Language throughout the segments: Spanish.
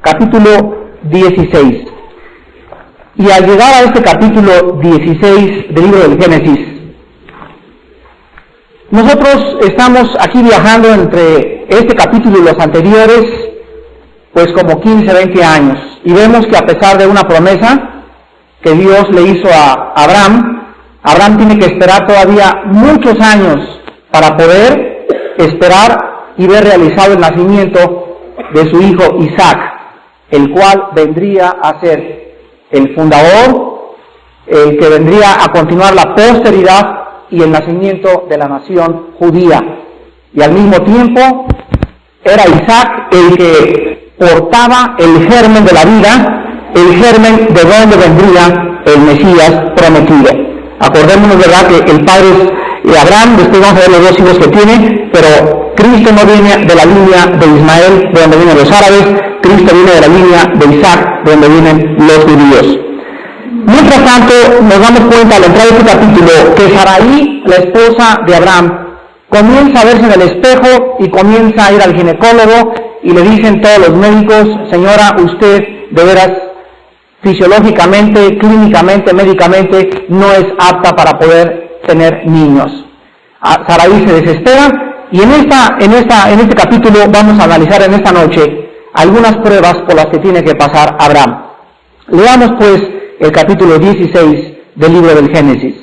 Capítulo 16. Y al llegar a este capítulo 16 del libro del Génesis, nosotros estamos aquí viajando entre este capítulo y los anteriores, pues como 15, 20 años, y vemos que a pesar de una promesa que Dios le hizo a Abraham tiene que esperar todavía muchos años para poder esperar y ver realizado el nacimiento de su hijo Isaac, el cual vendría a ser el fundador, el que vendría a continuar la posteridad y el nacimiento de la nación judía. Y al mismo tiempo era Isaac el que portaba el germen de la vida, el germen de donde vendría el Mesías prometido. Acordémonos, ¿verdad?, que el padre es Abraham, después vamos a ver los dos hijos que tiene, pero Cristo no viene de la línea de Ismael, de donde vienen los árabes. Cristo viene de la línea de Isaac, de donde vienen los judíos. Mientras tanto, nos damos cuenta al entrar en este capítulo que Sarai, la esposa de Abraham, comienza a verse en el espejo y comienza a ir al ginecólogo y le dicen todos los médicos: señora, usted de veras fisiológicamente, clínicamente, médicamente no es apta para poder tener niños. Sarai se desespera y en este capítulo vamos a analizar en esta noche algunas pruebas por las que tiene que pasar Abraham. Leamos pues el capítulo 16 del libro del Génesis.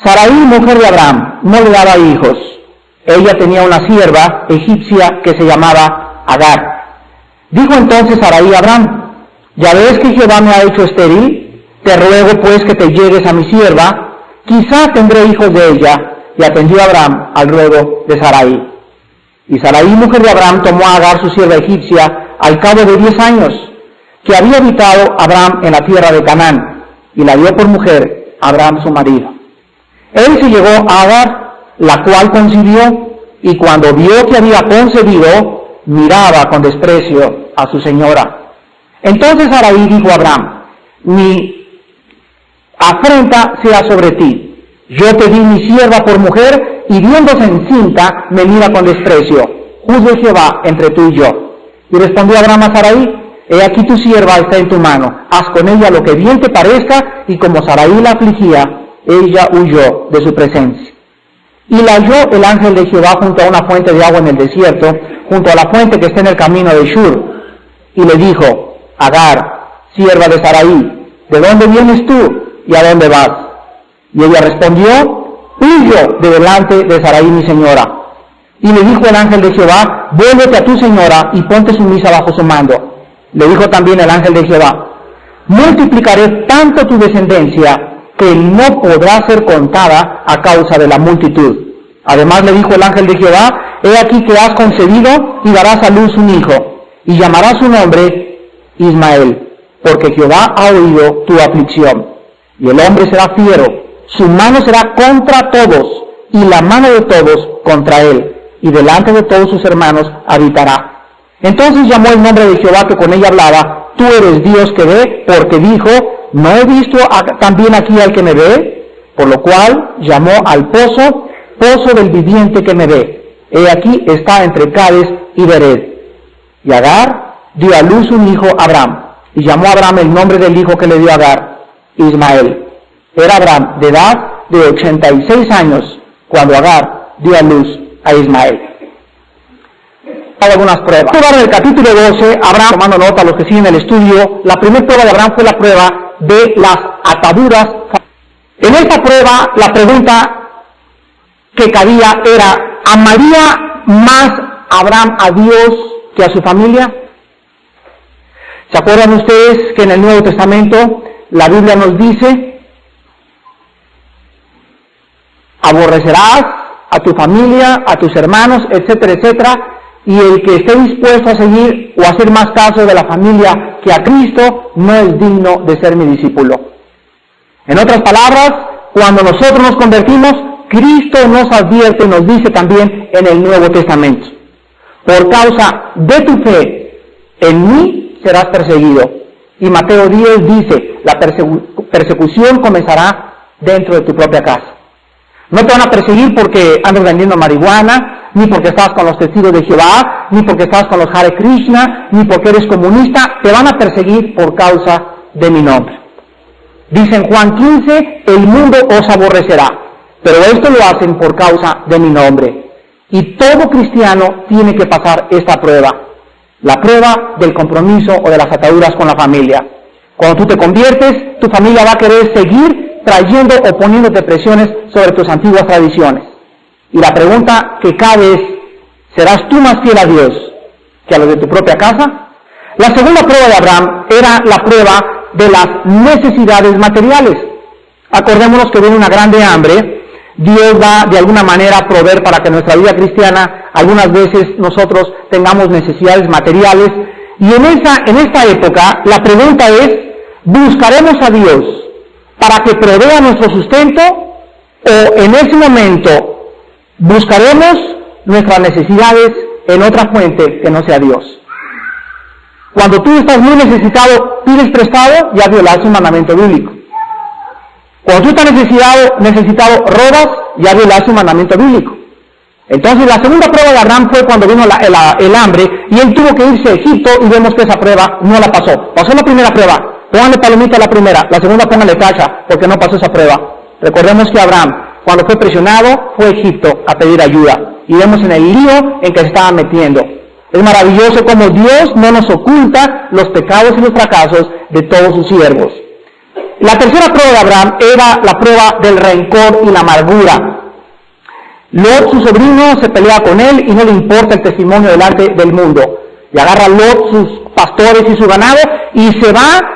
Sarai, mujer de Abraham, no le daba hijos. Ella tenía una sierva egipcia que se llamaba Agar. Dijo entonces Sarai a Abraham: ya ves que Jehová me ha hecho estéril, te ruego pues que te llegues a mi sierva, quizá tendré hijos de ella. Y atendió Abraham al ruego de Sarai. Y Sarai, mujer de Abraham, tomó a Agar, su sierva egipcia, al cabo de 10 años, que había habitado Abraham en la tierra de Canaán, y la dio por mujer a Abraham su marido. Él se llegó a Agar, la cual concibió, y cuando vio que había concebido, miraba con desprecio a su señora. Entonces Sarai dijo a Abraham: mi afrenta sea sobre ti. Yo te di mi sierva por mujer, y viéndose encinta, me mira con desprecio. Juzgue Jehová entre tú y yo. Y respondió Abraham a Sarai: he aquí tu sierva está en tu mano, haz con ella lo que bien te parezca. Y como Sarai la afligía, ella huyó de su presencia. Y la halló el ángel de Jehová junto a una fuente de agua en el desierto, junto a la fuente que está en el camino de Shur. Y le dijo: Agar, sierva de Sarai, ¿de dónde vienes tú y a dónde vas? Y ella respondió: huyo de delante de Sarai mi señora. Y le dijo el ángel de Jehová: vuélvete a tu señora y ponte sumisa bajo su mando. Le dijo también el ángel de Jehová: multiplicaré tanto tu descendencia que no podrá ser contada a causa de la multitud. Además le dijo el ángel de Jehová: he aquí que has concebido y darás a luz un hijo, y llamarás su nombre Ismael, porque Jehová ha oído tu aflicción. Y el hombre será fiero, su mano será contra todos, y la mano de todos contra él, y delante de todos sus hermanos habitará. Entonces llamó el nombre de Jehová que con ella hablaba: tú eres Dios que ve, porque dijo: ¿no he visto también aquí al que me ve? Por lo cual llamó al pozo, pozo del viviente que me ve. He aquí está entre Cades y Bered. Y Agar dio a luz un hijo a Abraham, y llamó a Abraham el nombre del hijo que le dio a Agar, Ismael. Era Abraham de edad de 86 años cuando Agar dio a luz a Ismael. Hay algunas pruebas. En el capítulo 12, Abraham, tomando nota a los que siguen el estudio, la primera prueba de Abraham fue la prueba de las ataduras. En esta prueba, la pregunta que cabía era: ¿amaría más Abraham a Dios que a su familia? ¿Se acuerdan ustedes que en el Nuevo Testamento la Biblia nos dice: aborrecerás a tu familia, a tus hermanos, etcétera, etcétera? y el que esté dispuesto a seguir o a hacer más caso de la familia que a Cristo no es digno de ser mi discípulo. En otras palabras, cuando nosotros nos convertimos, Cristo nos advierte y nos dice también en el Nuevo Testamento: por causa de tu fe en mí serás perseguido. Y Mateo 10 dice: la persecución comenzará dentro de tu propia casa. No te van a perseguir porque andas vendiendo marihuana, ni porque estás con los testigos de Jehová, ni porque estás con los Hare Krishna, ni porque eres comunista. Te van a perseguir por causa de mi nombre. Dice en Juan 15: el mundo os aborrecerá, pero esto lo hacen por causa de mi nombre. Y todo cristiano tiene que pasar esta prueba, la prueba del compromiso o de las ataduras con la familia. Cuando tú te conviertes, tu familia va a querer seguir trayendo o poniéndote presiones sobre tus antiguas tradiciones. Y la pregunta que cabe es: ¿serás tú más fiel a Dios que a los de tu propia casa? La segunda prueba de Abraham era la prueba de las necesidades materiales. Acordémonos que viene una grande hambre. Dios va de alguna manera a proveer para que nuestra vida cristiana algunas veces nosotros tengamos necesidades materiales. Y en esta época la pregunta es: ¿buscaremos a Dios para que provea nuestro sustento, o en ese momento buscaremos nuestras necesidades en otra fuente que no sea Dios? Cuando tú estás muy necesitado, pides prestado, ya violaste un mandamiento bíblico. Cuando tú estás necesitado, robas, ya violaste un mandamiento bíblico. Entonces la segunda prueba de Abraham fue cuando vino el hambre, y él tuvo que irse a Egipto, y vemos que esa prueba no la pasó. Pasó la primera prueba. Pónganle palomita a la primera, la segunda pónganle tacha, porque no pasó esa prueba. Recordemos que Abraham, cuando fue presionado, fue a Egipto a pedir ayuda. Y vemos en el lío en que se estaba metiendo. Es maravilloso cómo Dios no nos oculta los pecados y los fracasos de todos sus siervos. La tercera prueba de Abraham era la prueba del rencor y la amargura. Lot, su sobrino, se pelea con él y no le importa el testimonio delante del mundo. Y agarra a Lot, sus pastores y su ganado, y se va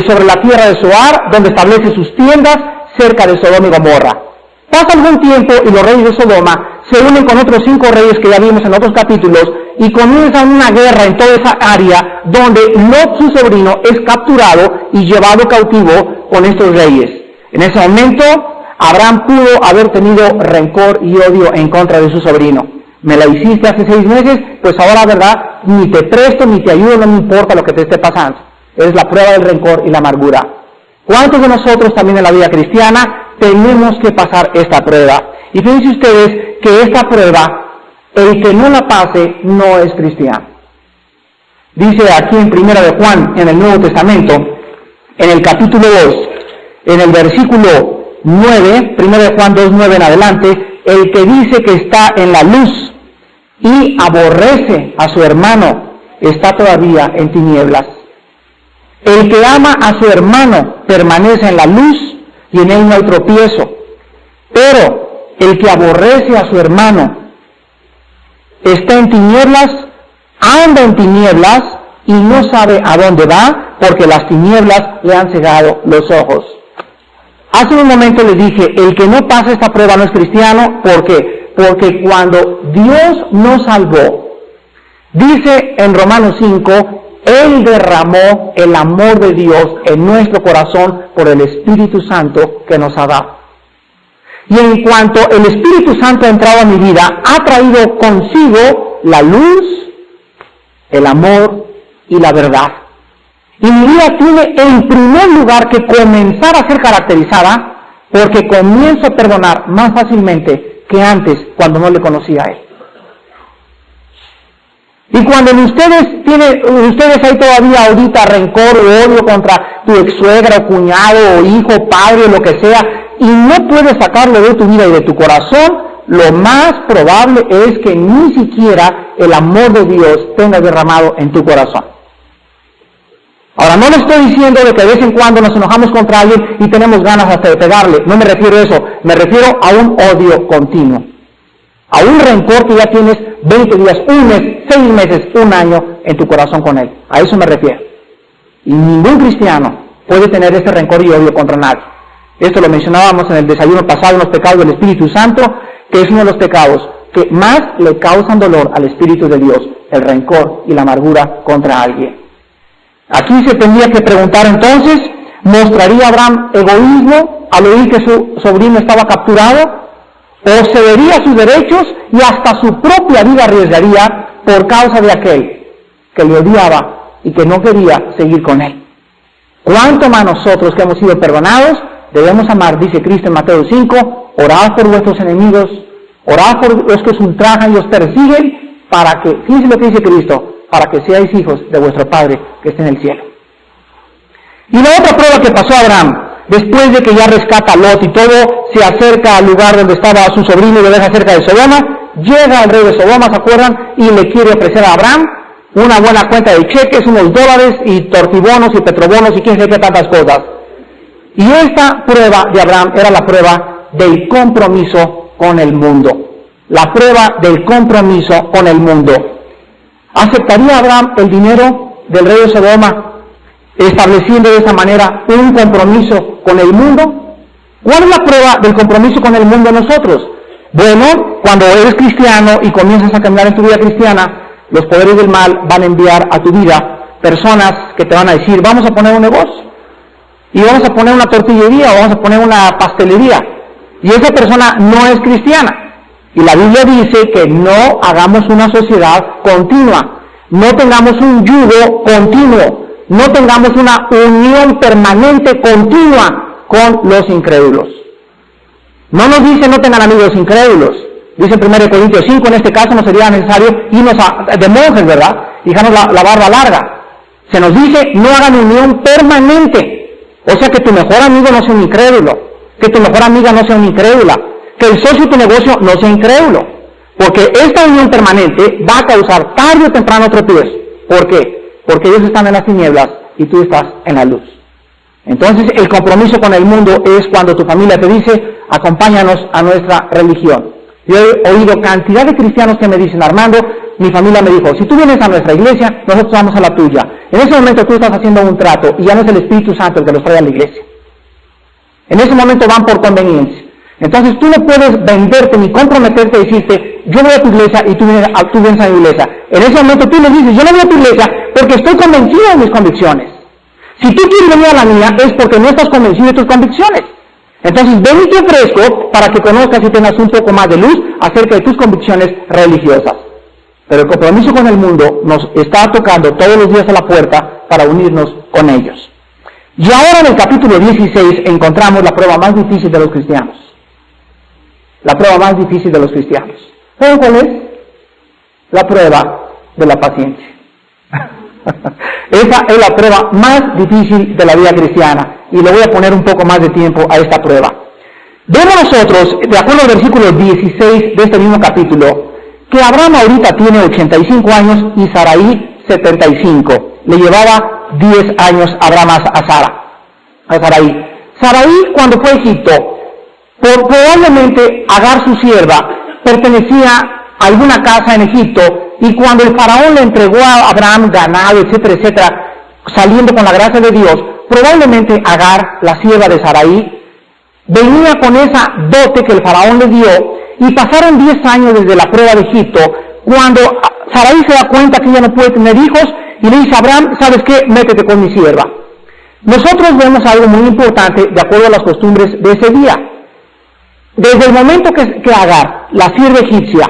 sobre la tierra de Zoar, donde establece sus tiendas cerca de Sodoma y Gomorra. Pasa algún tiempo y los reyes de Sodoma se unen con otros 5 reyes que ya vimos en otros capítulos, y comienzan una guerra en toda esa área donde Lot, su sobrino, es capturado y llevado cautivo con estos reyes. En ese momento Abraham pudo haber tenido rencor y odio en contra de su sobrino. Me la hiciste hace 6 meses, pues ahora, ¿verdad?, ni te presto ni te ayudo, no me importa lo que te esté pasando. Es la prueba del rencor y la amargura. ¿Cuántos de nosotros también en la vida cristiana tenemos que pasar esta prueba? Y fíjense ustedes que esta prueba, el que no la pase no es cristiano. Dice aquí en 1 de Juan, en el Nuevo Testamento, en el capítulo 2, en el versículo 9, 1 de Juan 2:9 en adelante: el que dice que está en la luz y aborrece a su hermano está todavía en tinieblas. El que ama a su hermano permanece en la luz y en él no hay tropiezo. Pero el que aborrece a su hermano está en tinieblas, anda en tinieblas y no sabe a dónde va, porque las tinieblas le han cegado los ojos. Hace un momento les dije, el que no pasa esta prueba no es cristiano. ¿Por qué? Porque cuando Dios nos salvó, dice en Romanos 5, Él derramó el amor de Dios en nuestro corazón por el Espíritu Santo que nos ha dado. Y en cuanto el Espíritu Santo ha entrado a mi vida, ha traído consigo la luz, el amor y la verdad. Y mi vida tiene en primer lugar que comenzar a ser caracterizada porque comienzo a perdonar más fácilmente que antes cuando no le conocía a Él. Y cuando ustedes hay todavía ahorita rencor o odio contra tu ex suegra o cuñado o hijo, padre o lo que sea, y no puedes sacarlo de tu vida y de tu corazón, lo más probable es que ni siquiera el amor de Dios tenga derramado en tu corazón. Ahora, no le estoy diciendo de que de vez en cuando nos enojamos contra alguien y tenemos ganas hasta de pegarle, no me refiero a eso, me refiero a un odio continuo, a un rencor que ya tienes 20 días, un mes, 6 meses, un año en tu corazón con él. A eso me refiero. Y ningún cristiano puede tener ese rencor y odio contra nadie. Esto lo mencionábamos en el desayuno pasado, en los pecados del Espíritu Santo, que es uno de los pecados que más le causan dolor al Espíritu de Dios, el rencor y la amargura contra alguien. Aquí se tendría que preguntar entonces, ¿mostraría Abraham egoísmo al oír que su sobrino estaba capturado? ¿O cedería sus derechos y hasta su propia vida arriesgaría por causa de aquel que le odiaba y que no quería seguir con él? ¿Cuánto más nosotros que hemos sido perdonados debemos amar? Dice Cristo en Mateo 5, orad por vuestros enemigos, orad por los que os ultrajan y os persiguen, para que, fíjense lo que dice Cristo, para que seáis hijos de vuestro Padre que está en el cielo. Y la otra prueba que pasó a Abraham, después de que ya rescata a Lot y todo, se acerca al lugar donde estaba su sobrino y lo deja cerca de Sodoma, llega el rey de Sodoma, ¿se acuerdan? Y le quiere ofrecer a Abraham una buena cuenta de cheques, unos dólares y tortibonos y petrobonos y quién sabe qué tantas cosas. Y esta prueba de Abraham era la prueba del compromiso con el mundo. La prueba del compromiso con el mundo. ¿Aceptaría Abraham el dinero del rey de Sodoma, estableciendo de esa manera un compromiso con el mundo? ¿Cuál es la prueba del compromiso con el mundo nosotros? Bueno, cuando eres cristiano y comienzas a caminar en tu vida cristiana, los poderes del mal van a enviar a tu vida personas que te van a decir, vamos a poner un negocio, y vamos a poner una tortillería, o vamos a poner una pastelería, y esa persona no es cristiana. Y la Biblia dice que no hagamos una sociedad continua, no tengamos un yugo continuo, no tengamos una unión permanente continua con los incrédulos. No nos dice no tengan amigos incrédulos. Dice en 1 Corintios 5, en este caso no sería necesario irnos de monjes, ¿verdad? Y dejarnos la barba larga. Se nos dice no hagan unión permanente. O sea que tu mejor amigo no sea un incrédulo, que tu mejor amiga no sea una incrédula, que el socio de tu negocio no sea incrédulo. Porque esta unión permanente va a causar tarde o temprano tropiezo. ¿Por qué? Porque ellos están en las tinieblas y tú estás en la luz. Entonces el compromiso con el mundo es cuando tu familia te dice, acompáñanos a nuestra religión. Yo he oído cantidad de cristianos que me dicen, Armando, mi familia me dijo, si tú vienes a nuestra iglesia, nosotros vamos a la tuya. En ese momento tú estás haciendo un trato y ya no es el Espíritu Santo el que los trae a la iglesia. En ese momento van por conveniencia. Entonces tú no puedes venderte ni comprometerte y decirte, yo voy a tu iglesia y tú vienes a mi iglesia. En ese momento tú le dices, yo no voy a tu iglesia porque estoy convencido de mis convicciones. Si tú quieres venir a la mía es porque no estás convencido de tus convicciones. Entonces ven y te ofrezco para que conozcas y tengas un poco más de luz acerca de tus convicciones religiosas. Pero el compromiso con el mundo nos está tocando todos los días a la puerta para unirnos con ellos. Y ahora en el capítulo 16 encontramos la prueba más difícil de los cristianos. La prueba más difícil de los cristianos. ¿Saben cuál es? La prueba de la paciencia. Esa es la prueba más difícil de la vida cristiana. Y le voy a poner un poco más de tiempo a esta prueba. Vemos nosotros, de acuerdo al versículo 16 de este mismo capítulo, que Abraham ahorita tiene 85 años y Sarai 75. Le llevaba 10 años Abraham a Sarai. Sarai, cuando fue a Egipto, probablemente Agar, su sierva, pertenecía a alguna casa en Egipto, y cuando el faraón le entregó a Abraham ganado, etcétera, etcétera, saliendo con la gracia de Dios, probablemente Agar, la sierva de Sarai, venía con esa dote que el faraón le dio, y pasaron 10 años desde la prueba de Egipto, cuando Sarai se da cuenta que ella no puede tener hijos, y le dice a Abraham, ¿sabes qué? Métete con mi sierva. Nosotros vemos algo muy importante de acuerdo a las costumbres de ese día. Desde el momento que Agar, la sierva egipcia,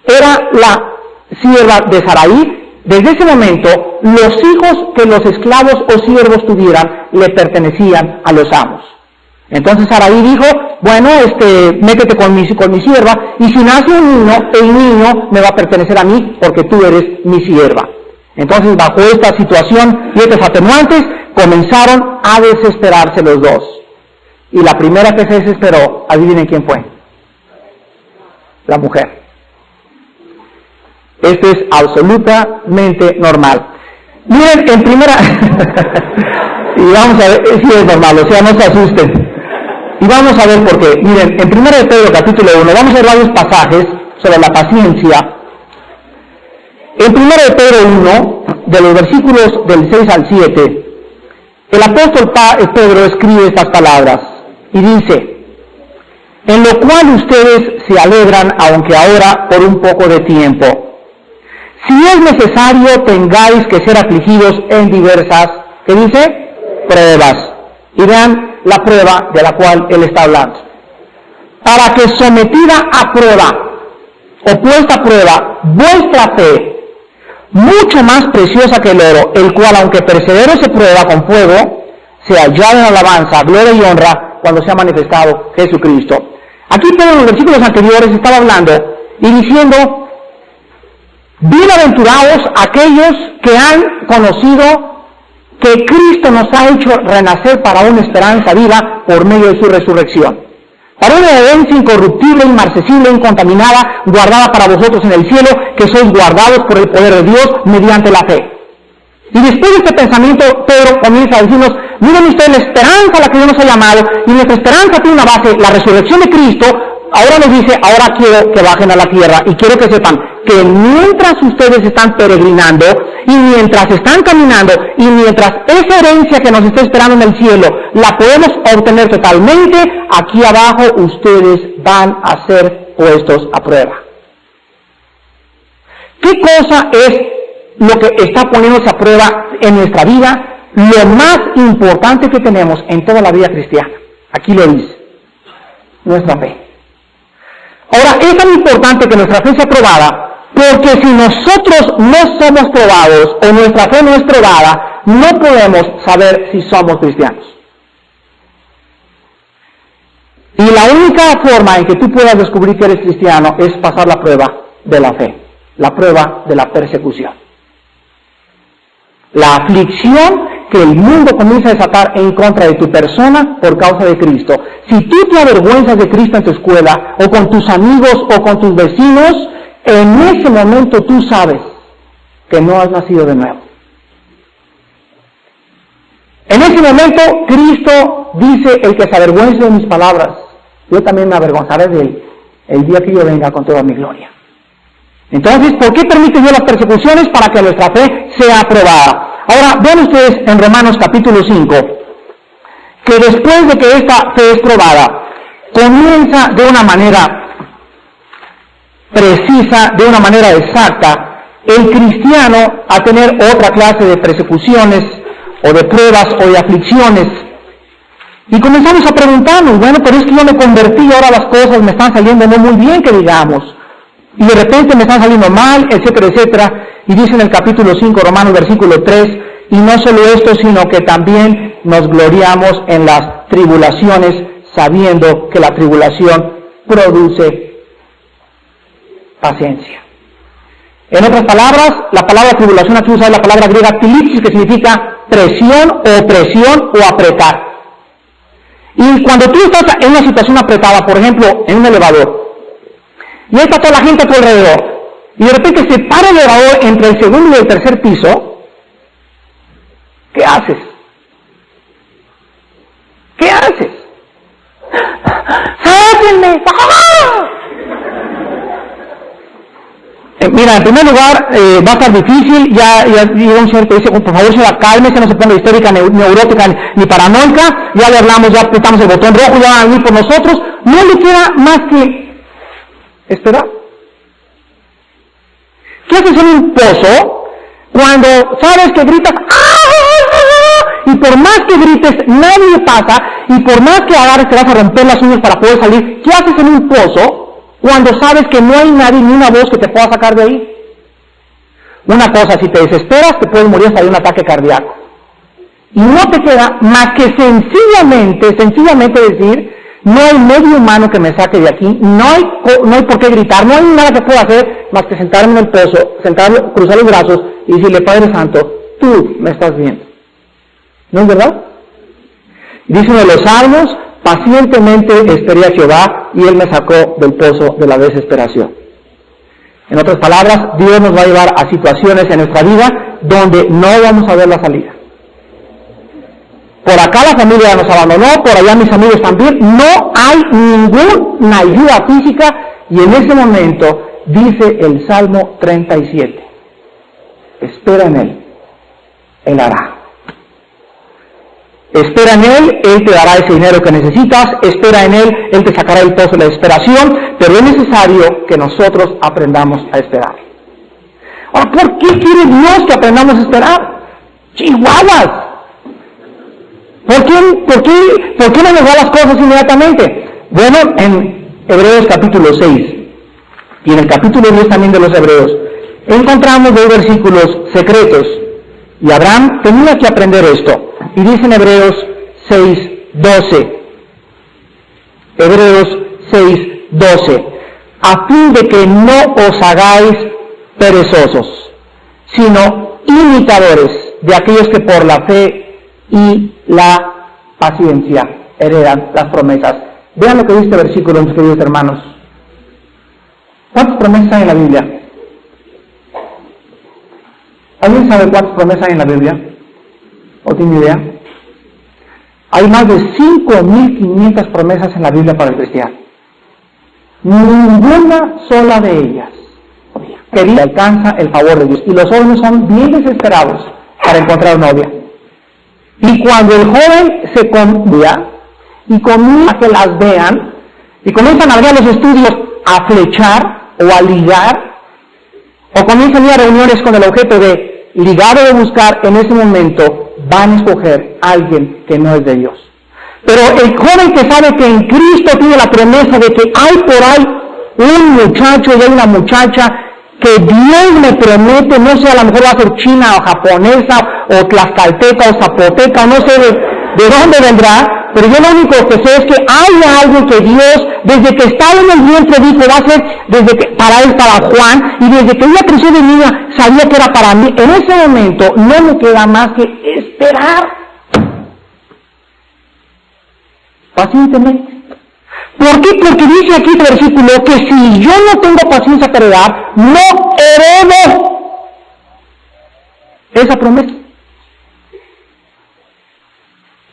era la sierva de Sarai, desde ese momento los hijos que los esclavos o siervos tuvieran le pertenecían a los amos. Entonces Sarai dijo, bueno, métete con mi sierva, y si nace un niño, el niño me va a pertenecer a mí porque tú eres mi sierva. Entonces bajo esta situación y estos atenuantes comenzaron a desesperarse los dos. Y la primera que se desesperó, adivinen quién fue. La mujer. Esto es absolutamente normal. Miren, en primera... y vamos a ver, sí es normal, o sea, no se asusten. Y vamos a ver por qué. Miren, en 1 de Pedro capítulo 1, vamos a ver varios pasajes sobre la paciencia. En 1 de Pedro 1, de los versículos del 6 al 7, el apóstol Pedro escribe estas palabras y dice, en lo cual ustedes se alegran, aunque ahora por un poco de tiempo. Si es necesario, tengáis que ser afligidos en diversas, ¿qué dice? Pruebas. Y vean la prueba de la cual él está hablando. Para que sometida a prueba, o puesta a prueba, vuestra fe, mucho más preciosa que el oro, el cual aunque persevere se prueba con fuego, se hallada en alabanza, gloria y honra cuando se ha manifestado Jesucristo. Aquí Pedro en los versículos anteriores estaba hablando y diciendo, bienaventurados aquellos que han conocido que Cristo nos ha hecho renacer para una esperanza viva por medio de su resurrección, para una herencia incorruptible, inmarcesible, incontaminada, guardada para vosotros en el cielo, que sois guardados por el poder de Dios mediante la fe. Y después de este pensamiento, Pedro comienza a decirnos, miren ustedes la esperanza a la que Dios nos ha llamado, y nuestra esperanza tiene una base, la resurrección de Cristo. Ahora nos dice, ahora quiero que bajen a la tierra, y quiero que sepan que mientras ustedes están peregrinando, y mientras están caminando, y mientras esa herencia que nos está esperando en el cielo, la podemos obtener totalmente, aquí abajo ustedes van a ser puestos a prueba. ¿Qué cosa es lo que está poniéndose a prueba en nuestra vida? Lo más importante que tenemos en toda la vida cristiana. Aquí lo dice. Nuestra fe. Ahora, es tan importante que nuestra fe sea probada, porque si nosotros no somos probados, o nuestra fe no es probada, no podemos saber si somos cristianos. Y la única forma en que tú puedas descubrir que eres cristiano es pasar la prueba de la fe, la prueba de la persecución. La aflicción que el mundo comienza a desatar en contra de tu persona por causa de Cristo. Si tú te avergüenzas de Cristo en tu escuela, o con tus amigos, o con tus vecinos, en ese momento tú sabes que no has nacido de nuevo. En ese momento Cristo dice, el que se avergüence de mis palabras, yo también me avergonzaré de él el día que yo venga con toda mi gloria. Entonces, ¿por qué permite Dios las persecuciones? Para que nuestra fe sea aprobada. Ahora, vean ustedes en Romanos capítulo 5, que después de que esta fe es probada, comienza de una manera precisa, de una manera exacta, el cristiano a tener otra clase de persecuciones, o de pruebas, o de aflicciones. Y comenzamos a preguntarnos, bueno, pero es que yo me convertí y ahora las cosas me están saliendo no muy bien, que digamos. Y de repente me están saliendo mal, etcétera, etcétera. Y dice en el capítulo 5, Romanos versículo 3, y no solo esto, sino que también nos gloriamos en las tribulaciones, sabiendo que la tribulación produce paciencia. En otras palabras, la palabra tribulación aquí usa la palabra griega tilipsis, que significa presión, o opresión, o apretar. Y cuando tú estás en una situación apretada, por ejemplo, en un elevador, y ahí está toda la gente a tu alrededor, y de repente se para el elevador entre el segundo y el tercer piso, ¿qué haces? ¿Qué haces? ¡Sáquenme! ¡Ah! Mira, en primer lugar, va a estar difícil, ya un señor que dice, por favor, señora, cálmese, no se ponga histérica, neurótica, ni paranoica, ya le hablamos, ya apretamos el botón rojo, ya van a venir por nosotros, no le queda más que esperar. ¿Qué haces en un pozo cuando sabes que gritas ¡ah! Y por más que grites nadie pasa, y por más que agarres te vas a romper las uñas para poder salir? ¿Qué haces en un pozo cuando sabes que no hay nadie ni una voz que te pueda sacar de ahí? Una cosa, si te desesperas te puedes morir hasta de un ataque cardíaco. Y no te queda más que sencillamente decir, no hay medio humano que me saque de aquí, no hay por qué gritar, no hay nada que pueda hacer más que sentarme en el pozo, cruzar los brazos y decirle, Padre Santo, tú me estás viendo. ¿No es verdad? Dicen en los Salmos, pacientemente esperé a Jehová y Él me sacó del pozo de la desesperación. En otras palabras, Dios nos va a llevar a situaciones en nuestra vida donde no vamos a ver la salida. Por acá la familia nos abandonó, por allá mis amigos también, no hay ninguna ayuda física, y en ese momento dice el Salmo 37, espera en Él hará. Espera en Él, Él te dará ese dinero que necesitas, espera en Él te sacará el pozo de la desesperación, pero es necesario que nosotros aprendamos a esperar. Ahora, ¿por qué quiere Dios que aprendamos a esperar? ¡Chihuahuas! ¿Por qué no nos da las cosas inmediatamente? Bueno, en Hebreos capítulo 6 y en el capítulo 10 también de los Hebreos, encontramos dos versículos secretos. Y Abraham tenía que aprender esto. Y dice en Hebreos 6:12. Hebreos 6:12. A fin de que no os hagáis perezosos, sino imitadores de aquellos que por la fe y la paciencia heredan las promesas. Vean lo que dice este versículo, mis queridos hermanos. ¿Cuántas promesas hay en la Biblia? ¿Alguien sabe cuántas promesas hay en la Biblia? ¿O tiene idea? Hay más de 5.500 promesas en la Biblia para el cristiano. Ninguna sola de ellas que alcanza el favor de Dios. Y los jóvenes son bien desesperados para encontrar novia. Y cuando el joven se convía y comienza a que las vean, y comienzan a ver los estudios a flechar o a ligar, o comienzan a ir a reuniones con el objeto de ligar o de buscar, en ese momento van a escoger a alguien que no es de Dios. Pero el joven que sabe que en Cristo tiene la promesa de que hay por ahí un muchacho y hay una muchacha que Dios me promete, no sé, a lo mejor va a ser china o japonesa o tlaxcalteca o zapoteca, no sé de dónde vendrá, pero yo lo único que sé es que hay algo que Dios, desde que estaba en el vientre, dijo, va a ser desde que para él, para Juan, y desde que ella creció de niña, sabía que era para mí. En ese momento no me queda más que esperar pacientemente. ¿Por qué? Porque dice aquí el versículo que si yo no tengo paciencia para heredar, no heredo esa promesa.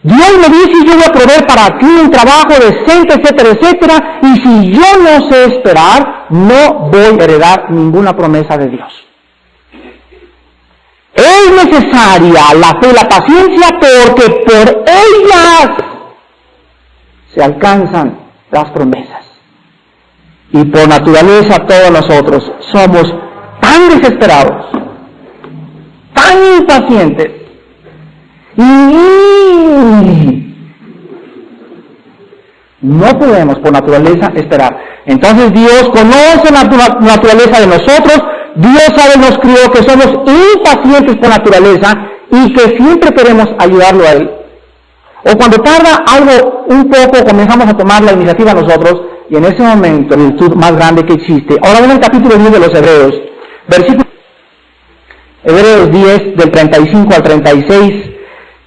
Dios me dice, yo voy a proveer para ti un trabajo decente, etcétera, etcétera, y si yo no sé esperar, no voy a heredar ninguna promesa de Dios. Es necesaria la fe y la paciencia porque por ellas se alcanzan las promesas. Y por naturaleza todos nosotros somos tan desesperados, tan impacientes, y no podemos por naturaleza esperar. Entonces Dios conoce la naturaleza de nosotros, Dios sabe, nos crió que somos impacientes por naturaleza y que siempre queremos ayudarlo a Él. O cuando tarda algo un poco, comenzamos a tomar la iniciativa nosotros, y en ese momento, la virtud más grande que existe. Ahora ven el capítulo 10 de los Hebreos, versículo Hebreos 10, del 35 al 36,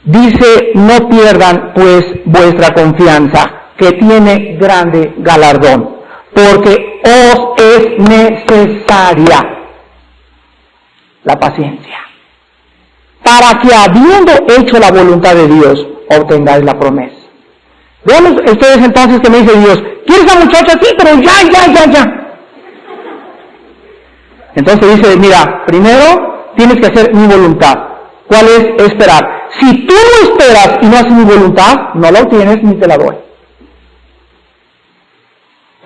dice, no pierdan pues vuestra confianza, que tiene grande galardón, porque os es necesaria la paciencia, para que habiendo hecho la voluntad de Dios, obtengáis la promesa. Veamos ustedes entonces que me dice Dios, ¿quieres a muchacha? Sí, pero ya. Entonces dice, mira, primero tienes que hacer mi voluntad. ¿Cuál es? Esperar. Si tú no esperas y no haces mi voluntad, no la obtienes ni te la doy.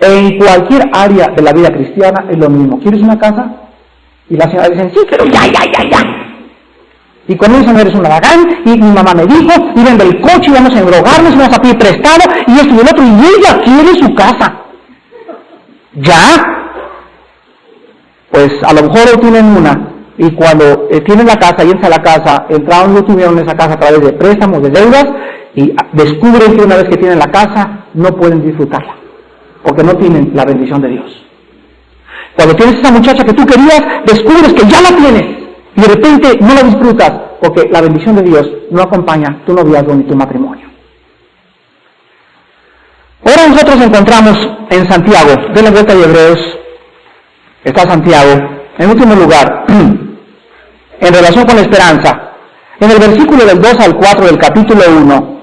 En cualquier área de la vida cristiana es lo mismo. ¿Quieres una casa? Y las señoras dicen, sí, pero ya. Y comienzan, eres un haragán, y mi mamá me dijo, y vende el coche, y vamos a endrogarnos, y vamos a pedir prestado, y esto y el otro, y ella quiere su casa. ¿Ya? Pues a lo mejor tienen una, y cuando tienen la casa, y entran a la casa, entraron y tuvieron esa casa a través de préstamos, de deudas, y descubren que una vez que tienen la casa, no pueden disfrutarla, porque no tienen la bendición de Dios. Cuando tienes esa muchacha que tú querías, descubres que ya la tienes, y de repente no la disfrutas, porque la bendición de Dios no acompaña tu noviazgo ni tu matrimonio. Ahora nosotros encontramos en Santiago, de la vuelta de Hebreos, está Santiago, en último lugar, en relación con la esperanza, en el versículo del 2 al 4 del capítulo 1,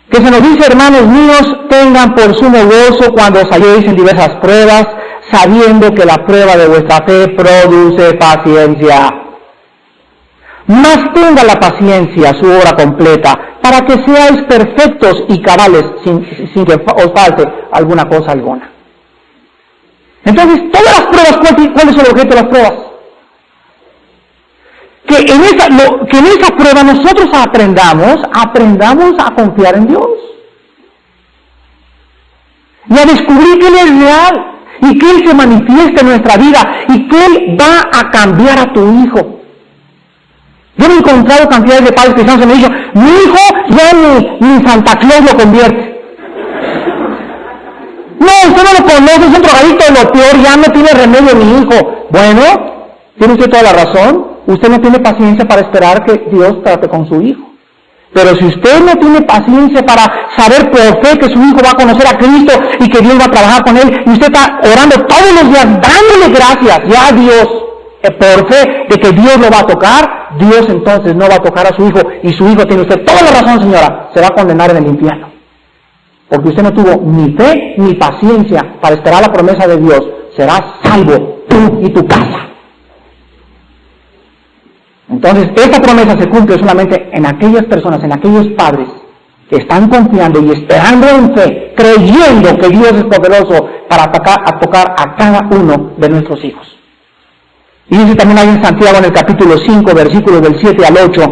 que se nos dice, hermanos míos, tengan por sumo gozo cuando os halléis en diversas pruebas, sabiendo que la prueba de vuestra fe produce paciencia. Mas tenga la paciencia su obra completa, para que seáis perfectos y cabales, sin que os falte alguna cosa alguna. Entonces, todas las pruebas, ¿cuál es el objeto de las pruebas? Que en esa prueba nosotros aprendamos a confiar en Dios. Y a descubrir que Él es real, y que Él se manifiesta en nuestra vida, y que Él va a cambiar a tu hijo. Yo me he encontrado cantidades de padres cristianos que me han dicho, mi hijo ya ni Santa Claus lo convierte. No, usted no lo conoce, es un drogadicto de lo peor, ya no tiene remedio mi hijo. Bueno, tiene usted toda la razón, usted no tiene paciencia para esperar que Dios trate con su hijo. Pero si usted no tiene paciencia para saber por fe que su hijo va a conocer a Cristo y que Dios va a trabajar con él, y usted está orando todos los días, dándole gracias ya a Dios, por fe de que Dios lo va a tocar, Dios entonces no va a tocar a su hijo, y su hijo, tiene usted toda la razón, señora, se va a condenar en el infierno. Porque usted no tuvo ni fe ni paciencia para esperar la promesa de Dios. Serás salvo tú y tu casa. Entonces, esta promesa se cumple solamente en aquellas personas, en aquellos padres que están confiando y esperando en fe, creyendo que Dios es poderoso para tocar a cada uno de nuestros hijos. Y dice también ahí en Santiago, en el capítulo 5, versículos del 7 al 8,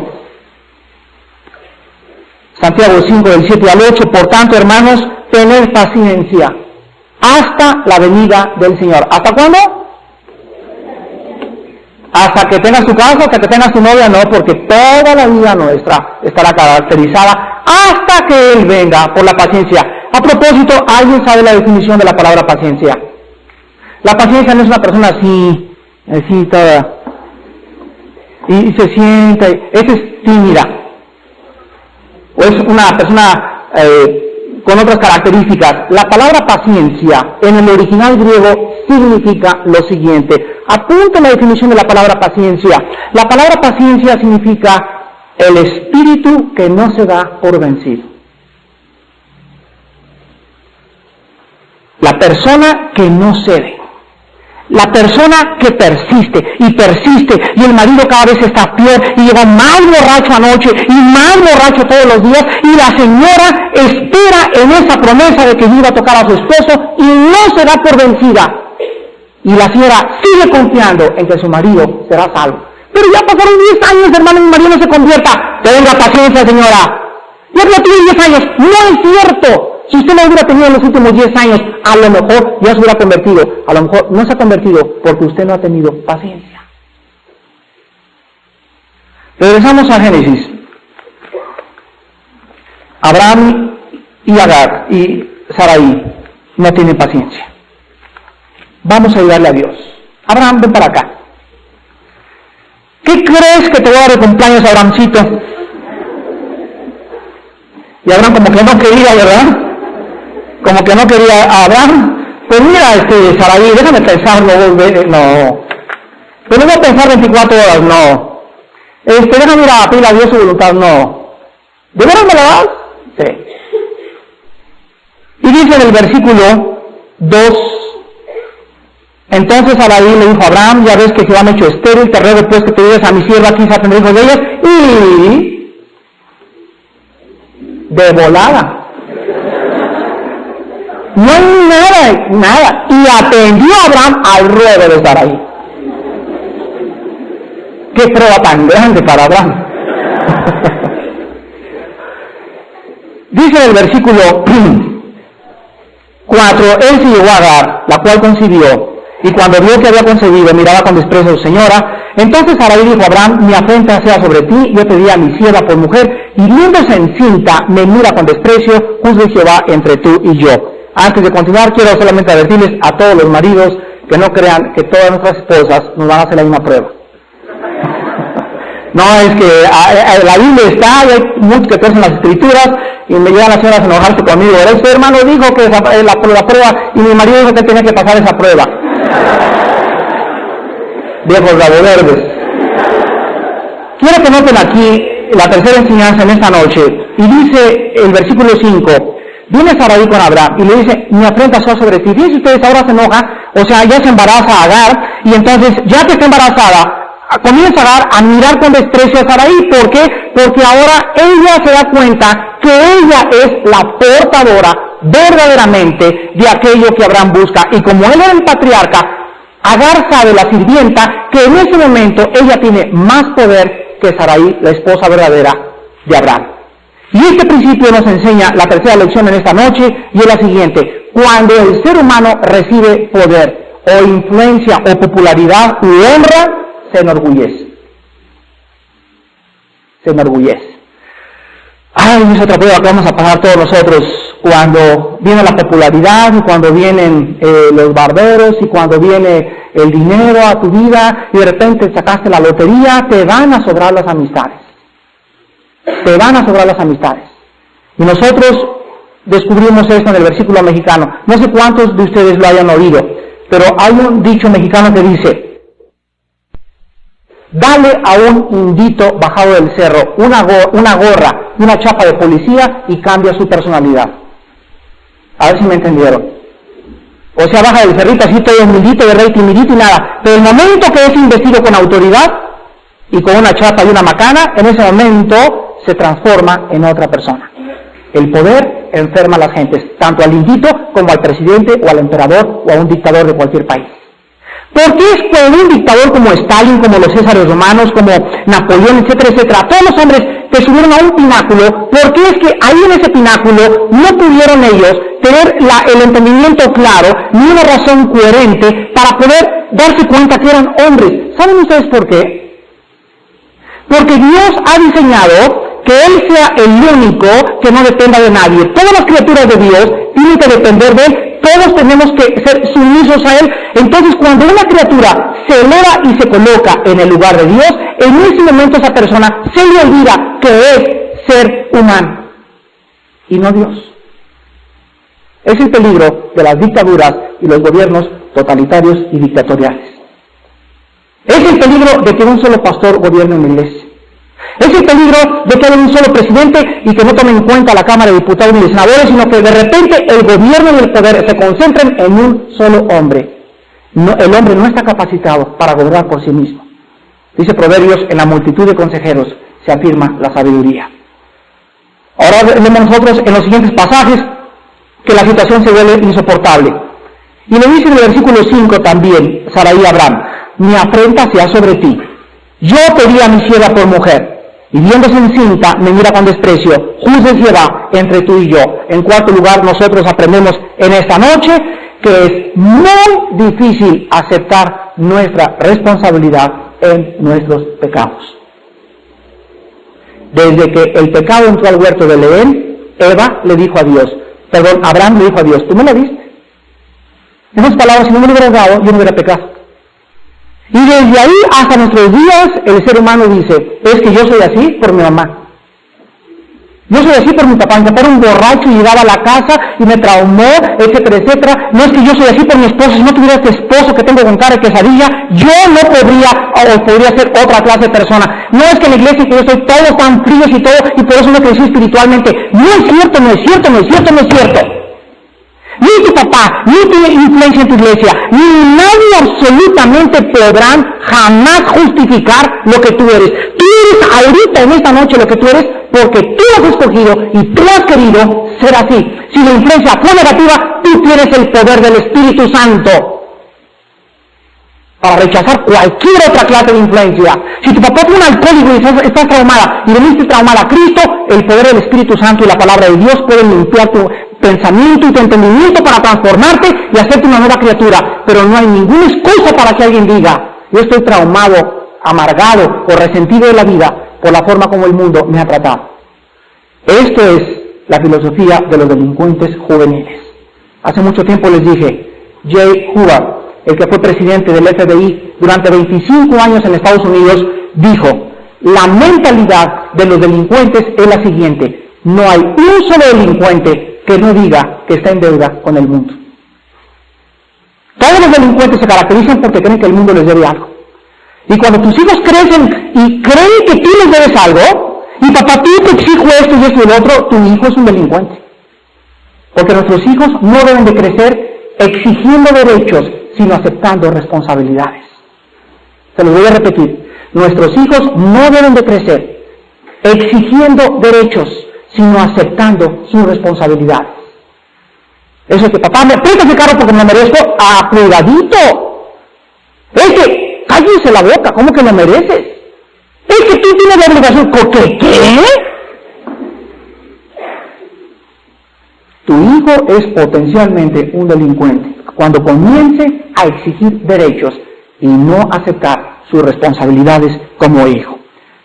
Santiago 5, del 7 al 8, por tanto, hermanos, tened paciencia hasta la venida del Señor. ¿Hasta cuándo? Hasta que tengas tu casa, hasta que tengas tu novia, no, porque toda la vida nuestra estará caracterizada hasta que Él venga por la paciencia. A propósito, ¿alguien sabe la definición de la palabra paciencia? La paciencia no es una persona así toda, y se sienta, esa es tímida, o es una persona con otras características. La palabra paciencia en el original griego significa lo siguiente. Apunta la definición de la palabra paciencia. La palabra paciencia significa el espíritu que no se da por vencido. La persona que no cede. La persona que persiste, y el marido cada vez está peor, y llegó más borracho anoche, y más borracho todos los días, y la señora espera en esa promesa de que Dios va a tocar a su esposo, y no se da por vencida. Y la señora sigue confiando en que su marido será salvo. Pero ya pasaron 10 años, hermano, y mi marido no se convierta. Tenga paciencia, señora. Ya no tiene 10 años. No es cierto. Si usted no hubiera tenido en los últimos 10 años, a lo mejor ya se hubiera convertido. A lo mejor no se ha convertido porque usted no ha tenido paciencia. Regresamos a Génesis. Abraham y Agar y Sarai no tienen paciencia. Vamos a ayudarle a Dios. Abraham, ven para acá. ¿Qué crees que te voy a dar de cumpleaños, Abrahamcito? Y Abraham como que no quería, ¿verdad? Como que no quería a Abraham. Pues mira, Sarai, déjame pensarlo, no. Pero no voy a pensar 24 horas, no. Déjame ir a pedir a Dios su voluntad, no. ¿De veras me la das? Sí. Y dice en el versículo 2, entonces Sarai le dijo a Abraham, ya ves que Jehová me ha hecho estéril, te ruego pues que te lleves a mi sierva, quizá tendré hijos de ellas, y de volada. No hay nada. Y atendió a Abraham al ruego de Sarai. Qué prueba tan grande para Abraham. Dice en el versículo 4, él se llegó a Agar, la cual concibió, y cuando vio que había concebido, miraba con desprecio a su señora. Entonces Sarai dijo a Abraham, mi afrenta sea sobre ti, yo pedí a mi sierva por mujer, y viéndose encinta, me mira con desprecio, juzgue Jehová entre tú y yo. Antes de continuar, quiero solamente advertirles a todos los maridos que no crean que todas nuestras esposas nos van a hacer la misma prueba. No, es que la Biblia está, y hay muchos que en las escrituras, y me llegan las señoras a enojarse conmigo. Este hermano dijo que la prueba, y mi marido dijo que tenía que pasar esa prueba. Viejos rabo verdes. Quiero que noten aquí la tercera enseñanza en esta noche, y dice el versículo 5, viene Sarai con Abraham, y le dice, mi afrenta sea sobre ti. Fíjense ustedes, ahora se enoja, o sea, ya se embaraza a Agar, y entonces, ya que está embarazada, comienza a mirar con desprecio a Sarai. ¿Por qué? Porque ahora ella se da cuenta que ella es la portadora verdaderamente de aquello que Abraham busca. Y como él era el patriarca, Agar sabe, la sirvienta, que en ese momento ella tiene más poder que Sarai, la esposa verdadera de Abraham. Y este principio nos enseña la tercera lección en esta noche, y es la siguiente: cuando el ser humano recibe poder, o influencia, o popularidad, u honra, se enorgullece. Se enorgullece. Ay, es otra prueba que vamos a pasar todos nosotros cuando viene la popularidad, y cuando vienen los barberos, y cuando viene el dinero a tu vida, y de repente sacaste la lotería, te van a sobrar las amistades. Te van a sobrar las amistades. Y nosotros descubrimos esto en el versículo mexicano. No sé cuántos de ustedes lo hayan oído, pero hay un dicho mexicano que dice: dale a un indito bajado del cerro una gorra y una chapa de policía y cambia su personalidad. A ver si me entendieron. O sea, baja del cerrito así todo humildito, de rey timidito y nada. Pero el momento que es investido con autoridad y con una chapa y una macana, en ese momento se transforma en otra persona. El poder enferma a las gentes, tanto al indito como al presidente o al emperador o a un dictador de cualquier país. ¿Por qué es que un dictador como Stalin, como los Césares romanos, como Napoleón, etcétera, etcétera, todos los hombres que subieron a un pináculo, por qué es que ahí en ese pináculo no pudieron ellos tener el entendimiento claro, ni una razón coherente para poder darse cuenta que eran hombres? ¿Saben ustedes por qué? Porque Dios ha diseñado que Él sea el único que no dependa de nadie. Todas las criaturas de Dios tienen que depender de Él. Todos tenemos que ser sumisos a Él. Entonces, cuando una criatura se eleva y se coloca en el lugar de Dios, en ese momento esa persona se le olvida que es ser humano y no Dios. Es el peligro de las dictaduras y los gobiernos totalitarios y dictatoriales. Es el peligro de que un solo pastor gobierne una iglesia. Es el peligro de que haya un solo presidente y que no tomen en cuenta la Cámara de Diputados ni de Senadores, sino que de repente el gobierno y el poder se concentren en un solo hombre. No, el hombre no está capacitado para gobernar por sí mismo. Dice Proverbios: en la multitud de consejeros se afirma la sabiduría. Ahora vemos nosotros en los siguientes pasajes que la situación se vuelve insoportable. Y le dice en el versículo 5 también Sarai a Abraham: mi afrenta sea sobre ti. Yo pedí a mi sierva por mujer, y viéndose encinta me mira con desprecio. Juzgue Jehová entre tú y yo. En cuarto lugar, nosotros aprendemos en esta noche que es muy difícil aceptar nuestra responsabilidad en nuestros pecados. Desde que el pecado entró al huerto del Edén, Abraham le dijo a Dios: ¿tú me la diste? En otras palabras, si no me lo hubieras dado, yo no hubiera pecado. Y desde ahí hasta nuestros días, el ser humano dice: es que yo soy así por mi mamá. Yo soy así por mi papá. Mi papá era un borracho y llegaba a la casa y me traumó, etcétera, etcétera. No es que yo soy así por mi esposo. Si no tuviera este esposo que tengo con cara de quesadilla, yo no podría ser otra clase de persona. No es que en la iglesia que yo estoy todos tan fríos y todo, y por eso no crecí espiritualmente. No es cierto, no es cierto, no es cierto, no es cierto. Ni tu papá, ni tu influencia en tu iglesia, ni nadie absolutamente podrán jamás justificar lo que tú eres. Tú eres ahorita en esta noche lo que tú eres porque tú has escogido y tú has querido ser así. Si la influencia fue negativa, tú tienes el poder del Espíritu Santo para rechazar cualquier otra clase de influencia. Si tu papá fue un alcohólico y estás traumada y veniste traumada a Cristo, el poder del Espíritu Santo y la palabra de Dios pueden limpiar tu pensamiento y tu entendimiento para transformarte y hacerte una nueva criatura. Pero no hay ninguna excusa para que alguien diga: yo estoy traumado, amargado o resentido de la vida por la forma como el mundo me ha tratado. Esto es la filosofía de los delincuentes juveniles. Hace mucho tiempo les dije, J. Hoover, el que fue presidente del FBI durante 25 años en Estados Unidos, dijo: la mentalidad de los delincuentes es la siguiente: no hay un solo delincuente que no diga que está en deuda con el mundo. Todos los delincuentes se caracterizan porque creen que el mundo les debe algo. Y cuando tus hijos crecen y creen que tú les debes algo, y papá, tú te exijo esto y esto y lo otro, tu hijo es un delincuente. Porque nuestros hijos no deben de crecer exigiendo derechos, sino aceptando responsabilidades. Se los voy a repetir. Nuestros hijos no deben de crecer exigiendo derechos, sino aceptando sus responsabilidades. Eso es que, papá, me presta ese carro porque me merezco. ¡Ah, cuidadito! Es que, cállese la boca, ¿cómo que lo mereces? Es que tú tienes la obligación. ¿Qué? Tu hijo es potencialmente un delincuente cuando comience a exigir derechos y no aceptar sus responsabilidades como hijo.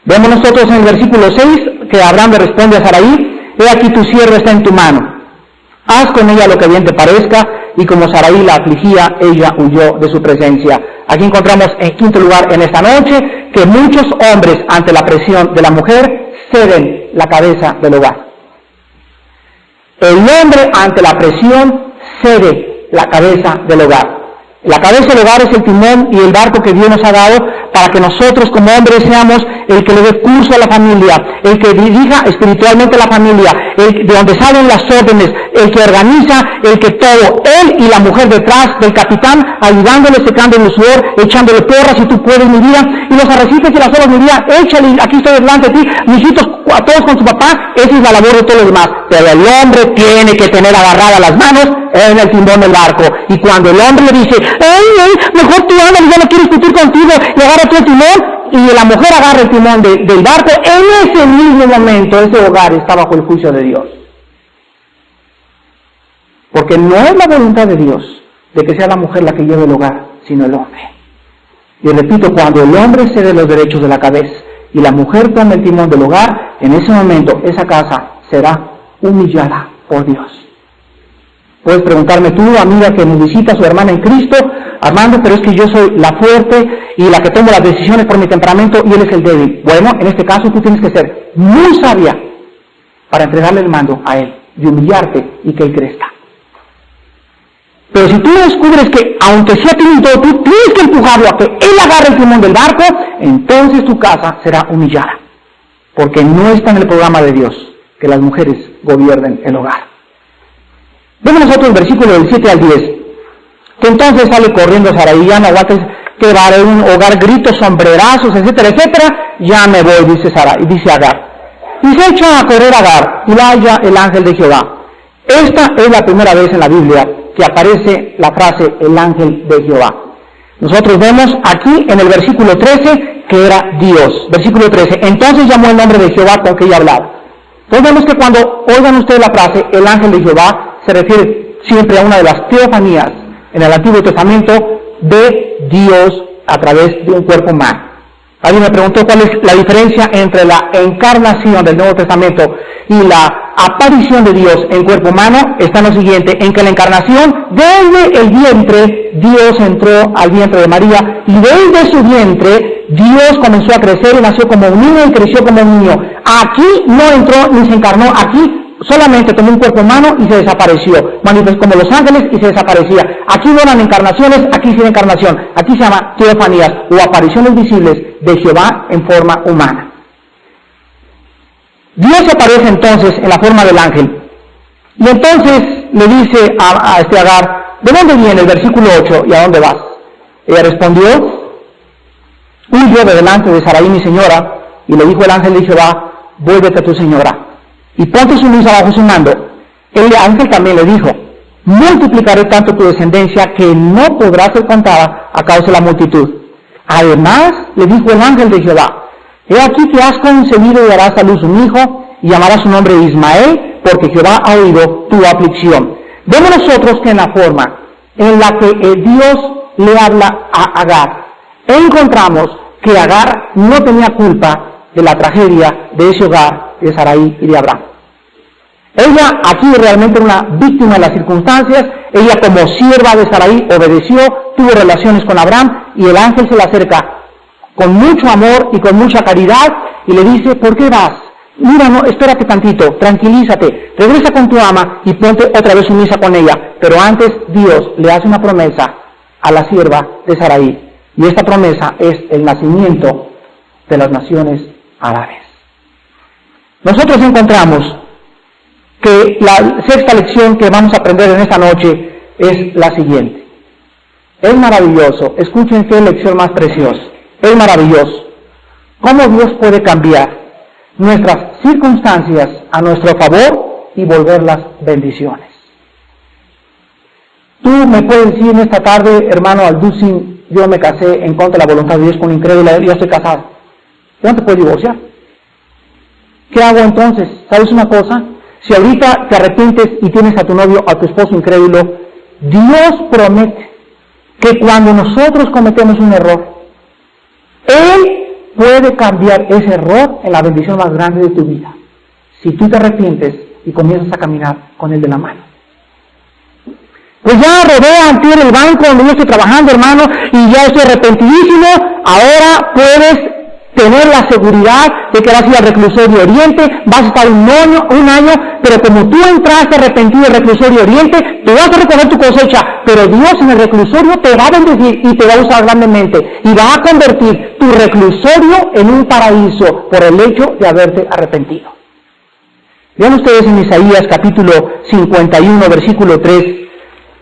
Vemos nosotros en el versículo 6 que Abraham le responde a Sarai: he aquí tu sierva está en tu mano, haz con ella lo que bien te parezca. Y como Sarai la afligía, ella huyó de su presencia. Aquí encontramos en quinto lugar en esta noche que muchos hombres ante la presión de la mujer ceden la cabeza del hogar. El hombre ante la presión cede la cabeza del hogar. La cabeza del hogar es el timón y el barco que Dios nos ha dado para que nosotros como hombres seamos el que le dé curso a la familia, el que dirija espiritualmente la familia, el de donde salen las órdenes, el que organiza, el que todo, él y la mujer detrás del capitán, ayudándole, secándole el sudor, echándole porras, si tú puedes, mi vida, y los arrecifes y las olas, mi vida, échale, aquí estoy delante de ti, mijitos, a todos con su papá. Esa es la labor de todos los demás. Pero el hombre tiene que tener agarradas las manos en el timón del barco. Y cuando el hombre le dice: mejor tú andas, yo no quiero discutir contigo, y agarra tú el timón, y la mujer agarra el timón del barco, en ese mismo momento ese hogar está bajo el juicio de Dios. Porque no es la voluntad de Dios de que sea la mujer la que lleve el hogar, sino el hombre. Y repito, cuando el hombre cede los derechos de la cabeza y la mujer toma el timón del hogar, en ese momento esa casa será humillada por Dios. Puedes preguntarme tú, amiga que me visita, su hermana en Cristo: Armando, pero es que yo soy la fuerte y la que tomo las decisiones por mi temperamento y él es el débil. Bueno, en este caso tú tienes que ser muy sabia para entregarle el mando a él y humillarte y que él crezca. Pero si tú descubres que, aunque sea tímido, tú tienes que empujarlo a que él agarre el timón del barco, entonces tu casa será humillada. Porque no está en el programa de Dios que las mujeres gobiernen el hogar. Vemos nosotros el versículo del 7 al 10, que entonces sale corriendo Sarai: ya no aguantes que va a haber un hogar, gritos, sombrerazos, etcétera, etcétera. Ya me voy, dice Sarai, dice Agar. Y se echa a correr Agar, y la halla el ángel de Jehová. Esta es la primera vez en la Biblia que aparece la frase el ángel de Jehová. Nosotros vemos aquí en el versículo 13 que era Dios. Versículo 13, entonces llamó el nombre de Jehová con que ella hablaba. Entonces vemos que cuando oigan ustedes la frase el ángel de Jehová, se refiere siempre a una de las teofanías en el Antiguo Testamento de Dios a través de un cuerpo humano. Alguien me preguntó cuál es la diferencia entre la encarnación del Nuevo Testamento y la aparición de Dios en cuerpo humano. Está en lo siguiente: en que la encarnación, desde el vientre, Dios entró al vientre de María, y desde su vientre Dios comenzó a crecer y nació como un niño y creció como un niño. Aquí no entró ni se encarnó, aquí solamente tomó un cuerpo humano y se desapareció, manifestó como los ángeles y se desaparecía. Aquí no eran encarnaciones, aquí sí era encarnación. Aquí se llama teofanías o apariciones visibles de Jehová en forma humana. Dios aparece entonces en la forma del ángel. Y entonces le dice a Agar: ¿de dónde viene? El versículo 8, ¿y a dónde vas? Ella respondió: huyo de delante de Sarai mi señora. Y le dijo el ángel de Jehová: vuélvete a tu señora y ponte sumisa bajo su mando. El ángel también le dijo: multiplicaré tanto tu descendencia que no podrá ser contada a causa de la multitud. Además, le dijo el ángel de Jehová: he aquí que has concebido y darás a luz un hijo, y llamarás su nombre Ismael, porque Jehová ha oído tu aflicción. Vemos nosotros que en la forma en la que Dios le habla a Agar, encontramos que Agar no tenía culpa de la tragedia de ese hogar de Sarai y de Abraham. Ella aquí realmente era una víctima de las circunstancias. Ella, como sierva de Sarai, obedeció, tuvo relaciones con Abraham, y el ángel se le acerca con mucho amor y con mucha caridad y le dice: ¿por qué vas? Mira, no, espérate tantito, tranquilízate, regresa con tu ama y ponte otra vez sumisa con ella. Pero antes Dios le hace una promesa a la sierva de Sarai, y esta promesa es el nacimiento de las naciones árabes. Nosotros encontramos que la sexta lección que vamos a aprender en esta noche es la siguiente. Es maravilloso, escuchen qué lección más preciosa. Es maravilloso cómo Dios puede cambiar nuestras circunstancias a nuestro favor y volverlas bendiciones. Tú me puedes decir en esta tarde, hermano Alducin, yo me casé en contra de la voluntad de Dios con un incrédulo, yo estoy casado. ¿Ya no te puedes divorciar? ¿Qué hago entonces? ¿Sabes una cosa? Si ahorita te arrepientes y tienes a tu novio, a tu esposo incrédulo, Dios promete que cuando nosotros cometemos un error, Él puede cambiar ese error en la bendición más grande de tu vida. Si tú te arrepientes y comienzas a caminar con Él de la mano. Pues ya rodea ante el banco donde yo estoy trabajando, hermano, y ya estoy arrepentidísimo. Ahora puedes tener la seguridad de que vas a ir al reclusorio Oriente, vas a estar un año, pero como tú entraste arrepentido al reclusorio Oriente, te vas a recoger tu cosecha, pero Dios en el reclusorio te va a bendecir y te va a usar grandemente, y va a convertir tu reclusorio en un paraíso por el hecho de haberte arrepentido. Vean ustedes en Isaías capítulo 51, versículo 3,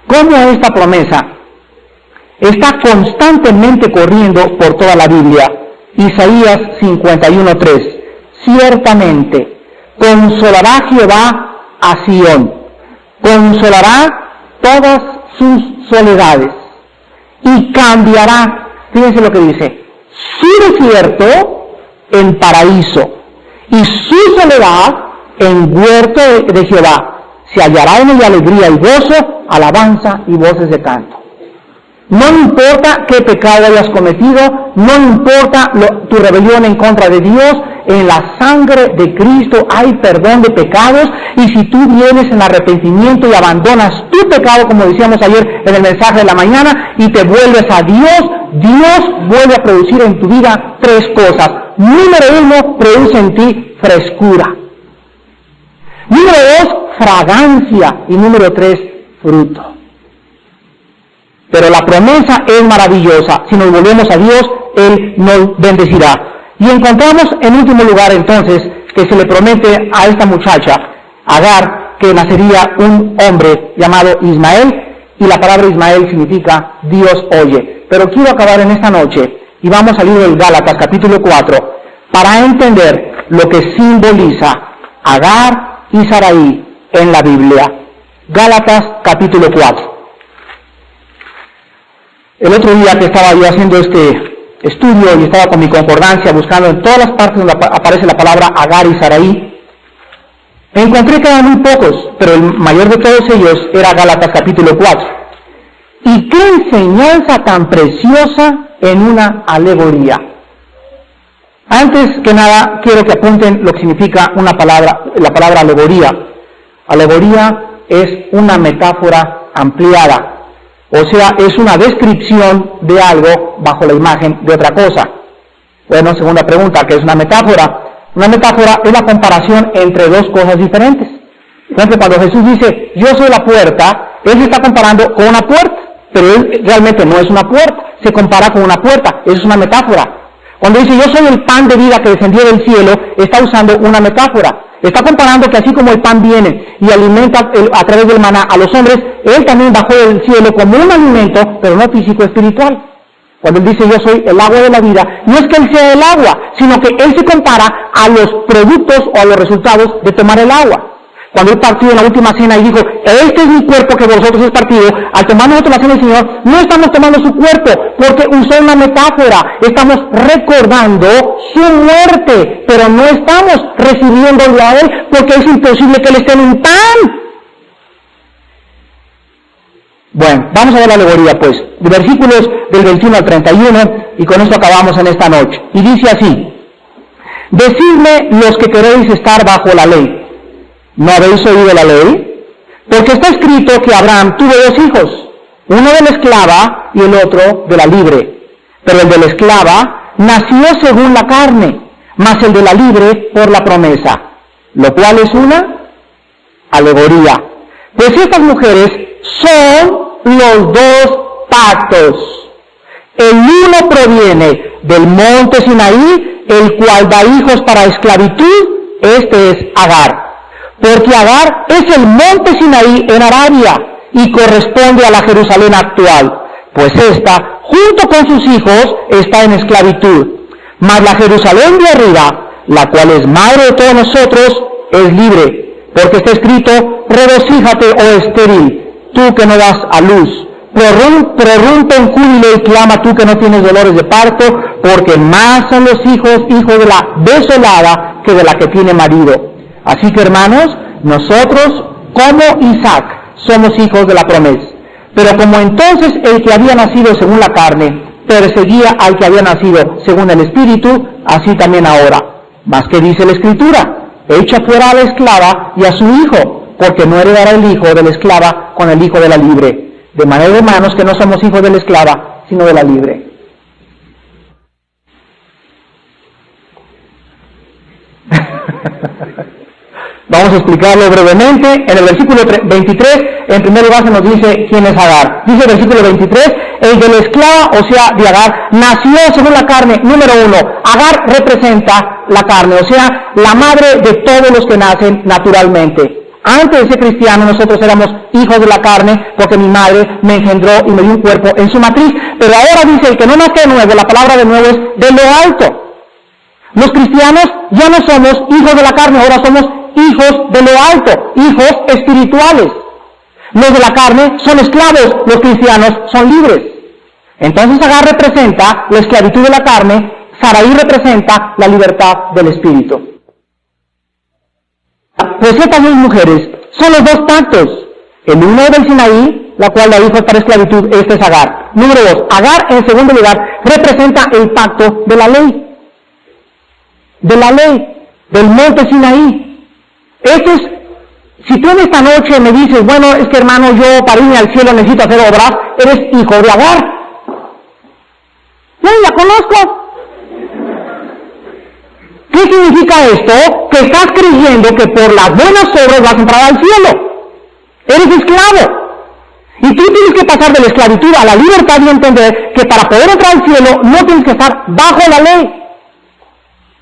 cómo esta promesa está constantemente corriendo por toda la Biblia. Isaías 51:3. Ciertamente consolará Jehová a Sión, consolará todas sus soledades y cambiará, fíjense lo que dice, su desierto en paraíso y su soledad en huerto de Jehová. Se hallará en ella alegría y gozo, alabanza y voces de canto. No importa qué pecado hayas cometido, no importa tu rebelión en contra de Dios, en la sangre de Cristo hay perdón de pecados, y si tú vienes en arrepentimiento y abandonas tu pecado, como decíamos ayer en el mensaje de la mañana, y te vuelves a Dios, Dios vuelve a producir en tu vida tres cosas. Número 1, produce en ti frescura. Número 2, fragancia. Y número 3, fruto. Pero la promesa es maravillosa. Si nos volvemos a Dios, Él nos bendecirá. Y encontramos en último lugar entonces que se le promete a esta muchacha, Agar, que nacería un hombre llamado Ismael, y la palabra Ismael significa Dios oye. Pero quiero acabar en esta noche, y vamos al libro del Gálatas capítulo 4, para entender lo que simboliza Agar y Sarai en la Biblia. Gálatas capítulo 4. El otro día que estaba yo haciendo este estudio y estaba con mi concordancia buscando en todas las partes donde aparece la palabra Agar y Sarai, encontré que eran muy pocos, pero el mayor de todos ellos era Gálatas capítulo 4. Y qué enseñanza tan preciosa en una alegoría. Antes que nada, quiero que apunten lo que significa la palabra alegoría. Alegoría es una metáfora ampliada. O sea, es una descripción de algo bajo la imagen de otra cosa. Bueno, segunda pregunta, ¿qué es una metáfora? Una metáfora es la comparación entre dos cosas diferentes. Por ejemplo, cuando Jesús dice, yo soy la puerta, Él se está comparando con una puerta, pero Él realmente no es una puerta, se compara con una puerta, es una metáfora. Cuando dice, yo soy el pan de vida que descendió del cielo, está usando una metáfora. Está comparando que así como el pan viene y alimenta a través del maná a los hombres, Él también bajó del cielo como un alimento, pero no físico, espiritual. Cuando Él dice, yo soy el agua de la vida, no es que Él sea el agua, sino que Él se compara a los productos o a los resultados de tomar el agua. Cuando Él partió en la última cena y dijo, este es mi cuerpo que por vosotros es partido, al tomar nosotros la cena del Señor, no estamos tomando su cuerpo, porque usó una metáfora, estamos recordando su muerte, pero no estamos recibiéndolo a Él, porque es imposible que Él esté en un pan. Bueno, vamos a ver la alegoría pues, de versículos del 21 al 31, y con esto acabamos en esta noche. Y dice así, decidme los que queréis estar bajo la ley, ¿no habéis oído la ley? Porque está escrito que Abraham tuvo dos hijos, uno de la esclava y el otro de la libre. Pero el de la esclava nació según la carne, mas el de la libre por la promesa, lo cual es una alegoría. Pues estas mujeres son los dos pactos. El uno proviene del monte Sinaí, el cual da hijos para esclavitud, este es Agar. Porque Agar es el monte Sinaí en Arabia y corresponde a la Jerusalén actual, pues ésta, junto con sus hijos, está en esclavitud. Mas la Jerusalén de arriba, la cual es madre de todos nosotros, es libre, porque está escrito, regocíjate, oh estéril, tú que no das a luz, prorrumpe en júbilo y clama tú que no tienes dolores de parto, porque más son los hijos de la desolada que de la que tiene marido. Así que, hermanos, nosotros, como Isaac, somos hijos de la promesa. Pero como entonces el que había nacido según la carne perseguía al que había nacido según el Espíritu, así también ahora. Mas ¿qué dice la Escritura? Echa fuera a la esclava y a su hijo, porque no heredará el hijo de la esclava con el hijo de la libre. De manera, hermanos, que no somos hijos de la esclava, sino de la libre. Vamos a explicarlo brevemente. En el versículo 23, en primer lugar se nos dice quién es Agar. Dice el versículo 23, el de la esclava, o sea, de Agar, nació según la carne. Número 1, Agar representa la carne, o sea, la madre de todos los que nacen naturalmente. Antes de ser cristiano, nosotros éramos hijos de la carne, porque mi madre me engendró y me dio un cuerpo en su matriz. Pero ahora dice, el que no nace de nuevo, la palabra de nuevo es de lo alto. Los cristianos ya no somos hijos de la carne, ahora somos hijos de lo alto, hijos espirituales. Los de la carne son esclavos, los cristianos son libres. Entonces Agar representa la esclavitud de la carne, Sarai representa la libertad del espíritu. Pues estas dos mujeres son los dos pactos. El uno del Sinaí, la cual la hizo para esclavitud, este es Agar. Número 2, Agar en segundo lugar representa el pacto de la ley. De la ley, del monte Sinaí. Esto es, si tú en esta noche me dices, bueno, es que hermano, yo para irme al cielo necesito hacer obras, eres hijo de Agar. Yo la conozco. ¿Qué significa esto? Que estás creyendo que por las buenas obras vas a entrar al cielo. Eres esclavo. Y tú tienes que pasar de la esclavitud a la libertad y entender que para poder entrar al cielo no tienes que estar bajo la ley.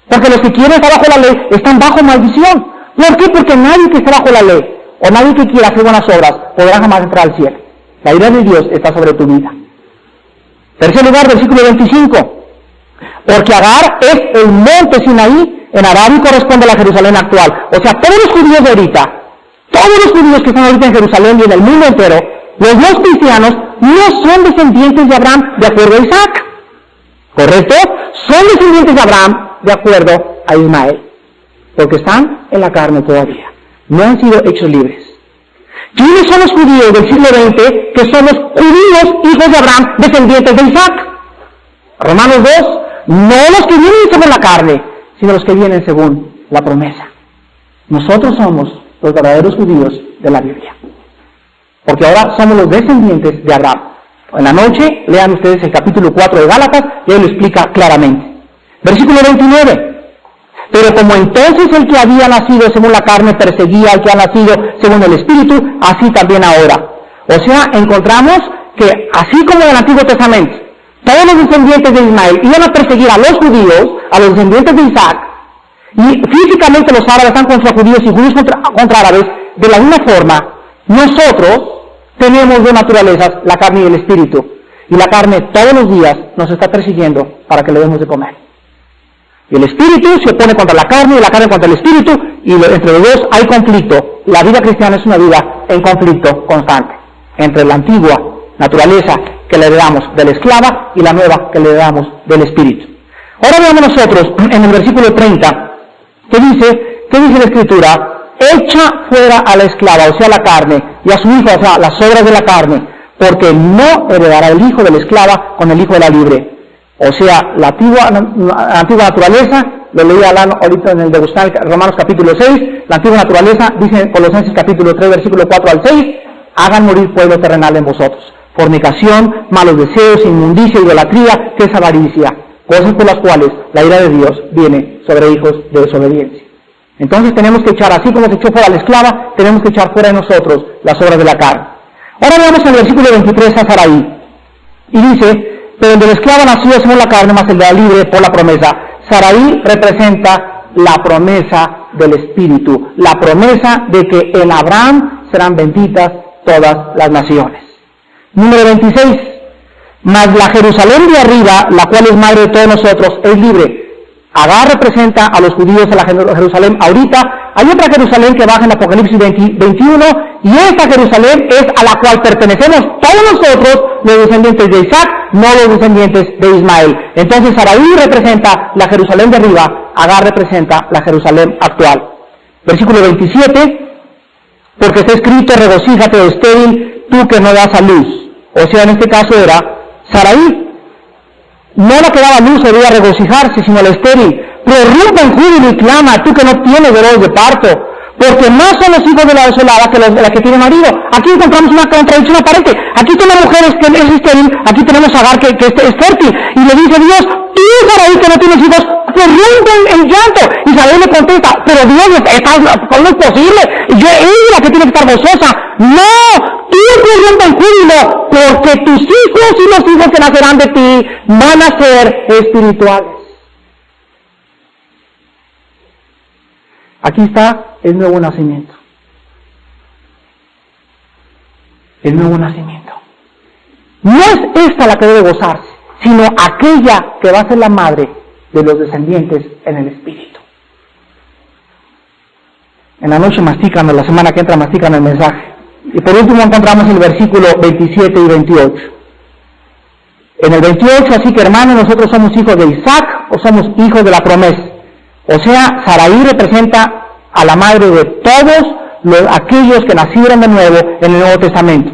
Porque los que quieren estar bajo la ley están bajo maldición. ¿Por qué? Porque nadie que esté bajo la ley, o nadie que quiera hacer buenas obras, podrá jamás entrar al cielo. La ira de Dios está sobre tu vida. Tercer lugar, versículo 25. Porque Agar es el monte Sinaí, en Agar corresponde a la Jerusalén actual. O sea, todos los judíos de ahorita, todos los judíos que están ahorita en Jerusalén y en el mundo entero, los no cristianos no son descendientes de Abraham de acuerdo a Isaac. ¿Correcto? Son descendientes de Abraham de acuerdo a Ismael. Porque están en la carne todavía. No han sido hechos libres. ¿Quiénes son los judíos del siglo XX que somos judíos, hijos de Abraham, descendientes de Isaac? Romanos 2, no los que vienen según la carne, sino los que vienen según la promesa. Nosotros somos los verdaderos judíos de la Biblia. Porque ahora somos los descendientes de Abraham. En la noche, lean ustedes el capítulo 4 de Gálatas, y él lo explica claramente. Versículo 29. Pero como entonces el que había nacido según la carne perseguía al que ha nacido según el Espíritu, así también ahora. O sea, encontramos que así como en el Antiguo Testamento, todos los descendientes de Ismael iban a perseguir a los judíos, a los descendientes de Isaac, y físicamente los árabes están contra judíos y judíos contra árabes, de la misma forma, nosotros tenemos dos naturalezas, la carne y el espíritu. Y la carne todos los días nos está persiguiendo para que le demos de comer. Y el espíritu se opone contra la carne y la carne contra el espíritu, y entre los dos hay conflicto. La vida cristiana es una vida en conflicto constante entre la antigua naturaleza que le heredamos de la esclava y la nueva que le heredamos del espíritu. Ahora veamos nosotros en el versículo 30, ¿qué dice la Escritura? Echa fuera a la esclava, o sea, la carne, y a su hijo, o sea, las obras de la carne, porque no heredará el hijo de la esclava con el hijo de la libre. O sea, la antigua naturaleza, lo leía Alan ahorita en el de buscar Romanos capítulo 6, la antigua naturaleza, dice en Colosenses capítulo 3, versículo 4 al 6, hagan morir pueblo terrenal en vosotros. Fornicación, malos deseos, inmundicia, idolatría, que es avaricia, cosas por las cuales la ira de Dios viene sobre hijos de desobediencia. Entonces tenemos que echar, así como se echó fuera la esclava, tenemos que echar fuera de nosotros las obras de la carne. Ahora veamos en el versículo 23 a Sarai. Y dice, pero el de la esclava nació según la carne, más el de la libre por la promesa. Sarai representa la promesa del Espíritu, la promesa de que en Abraham serán benditas todas las naciones. Número 26. Mas la Jerusalén de arriba, la cual es madre de todos nosotros, es libre, Agar representa a los judíos en la Jerusalén ahorita. Hay otra Jerusalén que baja en Apocalipsis 21, y esta Jerusalén es a la cual pertenecemos todos nosotros, los descendientes de Isaac, no los descendientes de Ismael. Entonces Sarai representa la Jerusalén de arriba, Agar representa la Jerusalén actual. Versículo 27, porque está escrito, regocíjate, oh estéril, tú que no das a luz. O sea, en este caso era Sarai. No la que daba luz debía regocijarse, sino la estéril. Prorrumpe en júbilo y clama, tú que no tienes dolores de parto, porque más son los hijos de la desolada que la que tiene marido. Aquí encontramos una contradicción aparente. Aquí tenemos mujeres que es estéril, aquí tenemos a Agar que es fértil. Y le dice Dios, tú, Sarai, que no tienes hijos, prorrumpe en llanto. Y Sarai le contesta, pero Dios, ¿cómo es posible? Ella la que tiene que estar gozosa. No, tú prorrumpe en júbilo, porque tus hijos y los hijos que nacerán de ti van a ser espirituales. Aquí está el nuevo nacimiento. El nuevo nacimiento. No es esta la que debe gozarse, sino aquella que va a ser la madre de los descendientes en el Espíritu. En la noche mastican, la semana que entra mastican el mensaje. Y por último encontramos el versículo 27 y 28. En el 28, así que hermanos, nosotros somos hijos de Isaac o somos hijos de la promesa. O sea, Sarai representa a la madre de todos aquellos que nacieron de nuevo en el Nuevo Testamento.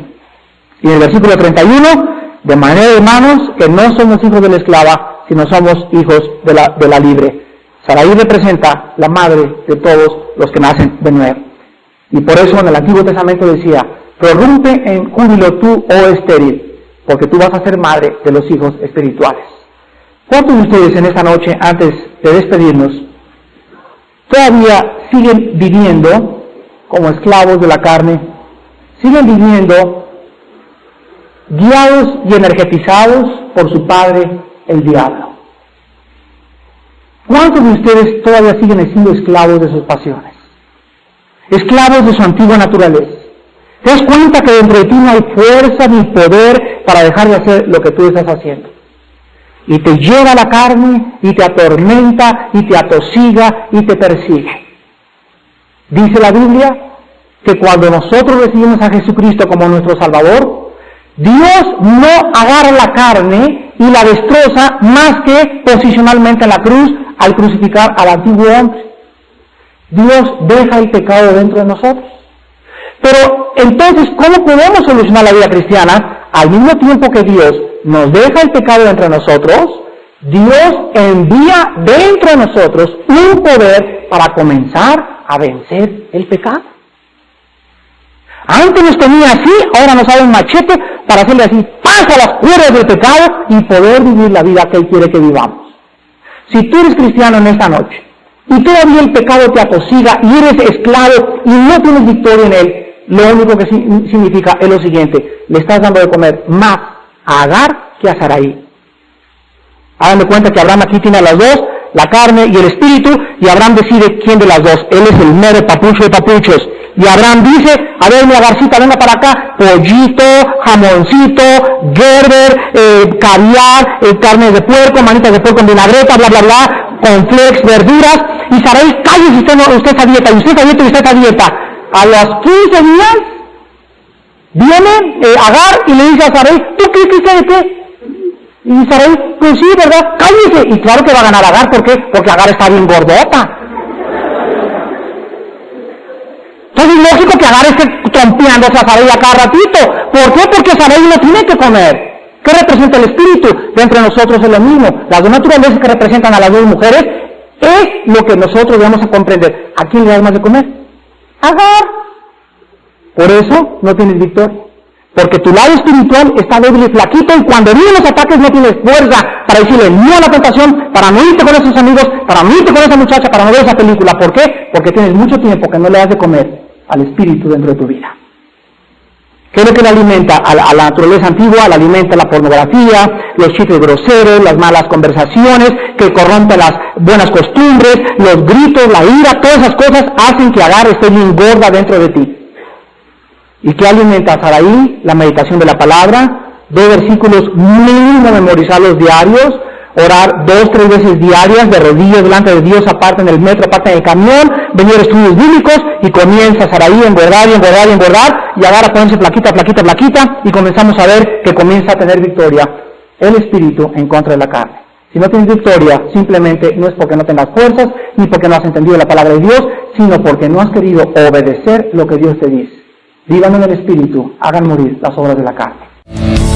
Y en el versículo 31, de manera, hermanos, que no somos hijos de la esclava, sino somos hijos de la libre. Sarai representa la madre de todos los que nacen de nuevo. Y por eso en el Antiguo Testamento decía, prorrumpe en júbilo tú, oh estéril, porque tú vas a ser madre de los hijos espirituales. ¿Cuántos de ustedes en esta noche, antes de despedirnos, todavía siguen viviendo como esclavos de la carne? ¿Siguen viviendo guiados y energetizados por su padre, el diablo? ¿Cuántos de ustedes todavía siguen siendo esclavos de sus pasiones? Esclavos de su antigua naturaleza. ¿Te das cuenta que dentro de ti no hay fuerza ni poder para dejar de hacer lo que tú estás haciendo? Y te lleva a la carne, y te atormenta, y te atosiga, y te persigue. Dice la Biblia que cuando nosotros recibimos a Jesucristo como nuestro Salvador, Dios no agarra la carne y la destroza más que posicionalmente en la cruz al crucificar al antiguo hombre. Dios deja el pecado dentro de nosotros. Pero entonces, ¿cómo podemos solucionar la vida cristiana? Al mismo tiempo que Dios nos deja el pecado dentro de nosotros, Dios envía dentro de nosotros un poder para comenzar a vencer el pecado. Antes nos tenía así, ahora nos da un machete para hacerle así, pasa las cuerdas del pecado y poder vivir la vida que Él quiere que vivamos. Si tú eres cristiano en esta noche, y todavía el pecado te atosiga y eres esclavo y no tienes victoria en él, lo único que significa es lo siguiente: le estás dando de comer más a Agar que a Sarai. Hagan de cuenta que Abraham aquí tiene a las dos, la carne y el espíritu, y Abraham decide quién de las dos. Él es el mero papucho de papuchos. Y Abraham dice, a ver mi Agarcita, venga para acá, pollito, jamoncito, gerber, caviar, carne de puerco, manitas de puerco en vinagreta, bla bla bla, con flex, verduras. Y Sarai, cállese, usted está a dieta, y usted está a dieta, y usted está a dieta. A los 15 días, viene Agar y le dice a Sarai, ¿tú qué crees de qué? Y Sarai, pues sí, ¿verdad? Cállese. Y claro que va a ganar Agar, ¿por qué? Porque Agar está bien gordota. Entonces es lógico que Agar esté trompeándose a Sarai a cada ratito. ¿Por qué? Porque Sarai no tiene que comer. ¿Qué representa el espíritu? Dentro de nosotros es lo mismo. Las dos naturalezas que representan a las dos mujeres es lo que nosotros debemos a comprender. ¿A quién le das más de comer? Agar. Por eso no tienes victoria. Porque tu lado espiritual está débil y flaquito, y cuando vienen los ataques no tienes fuerza para decirle no a la tentación, para no irte con esos amigos, para no irte con esa muchacha, para no ver esa película. ¿Por qué? Porque tienes mucho tiempo que no le das de comer al espíritu dentro de tu vida. ¿Qué es lo que le alimenta? A la naturaleza antigua le alimenta la pornografía, los chistes groseros, las malas conversaciones, que corrompen las buenas costumbres, los gritos, la ira. Todas esas cosas hacen que Agar esté bien gorda dentro de ti. ¿Y qué alimenta a Sarai? La meditación de la palabra, 2 versículos mínimo memorizarlos diarios, Orar 2, 3 veces diarias de rodillas delante de Dios, aparte en el metro, aparte en el camión, venir a estudios bíblicos y comienza Saraí a engordar y engordar y engordar y ahora a ponerse plaquita, plaquita, plaquita y comenzamos a ver que comienza a tener victoria el espíritu en contra de la carne. Si no tienes victoria, simplemente no es porque no tengas fuerzas ni porque no has entendido la palabra de Dios, sino porque no has querido obedecer lo que Dios te dice. Vivan en el espíritu, hagan morir las obras de la carne.